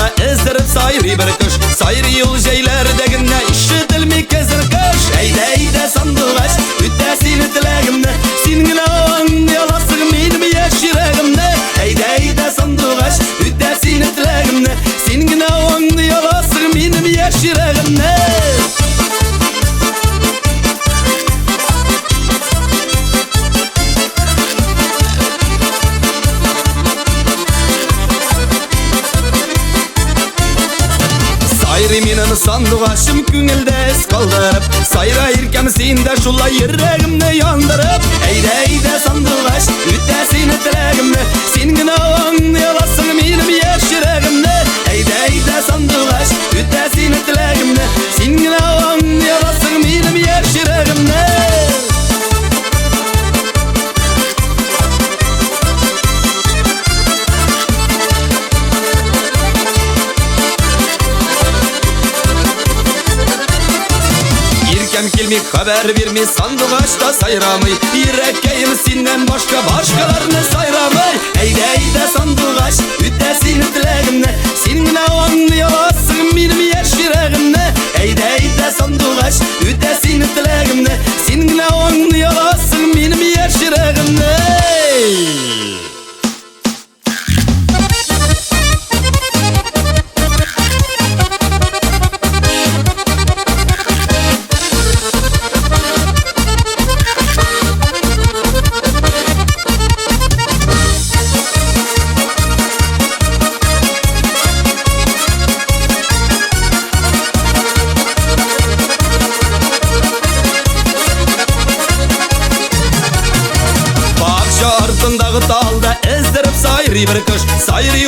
dalda ezdirip sayri bir kış. Sayri yol şeylerdegine işitilmi kezir kış. Eyde sandıgaş üttesini tilegimde. Singine oğan yalasın benim yaş yüreğimde. Eyde sandıgaş üttesini tilegimde. Singine oğan yalasın benim yaş yüreğimde. Sayri minin sandıgaşım küngülde es kaldırıp. Sayra irkem sinde şulay yüreğimde yandırıp. Eyde sandıgaş üttesini tilegimde. Singine oğan yalasın benim yaş yüreğimde. Eyde sandıgaş üttesini tilegimde. Singine oğan yalasın benim yaş yüreğimde. Kilmik haber vermi sandıgaçta sayramay. Yürekkeyim sinden başkalarını sayramay. Eyde sandıgaç üttesini tilegimde. Singine oğan yalasın benim yaş yüreğimde. Eyde sandıgaç üttesini tilegimde. Singine oğan yalasın benim yaş yüreğimde. Ardındağı dalda ezdirip sayri bir kış. Sayri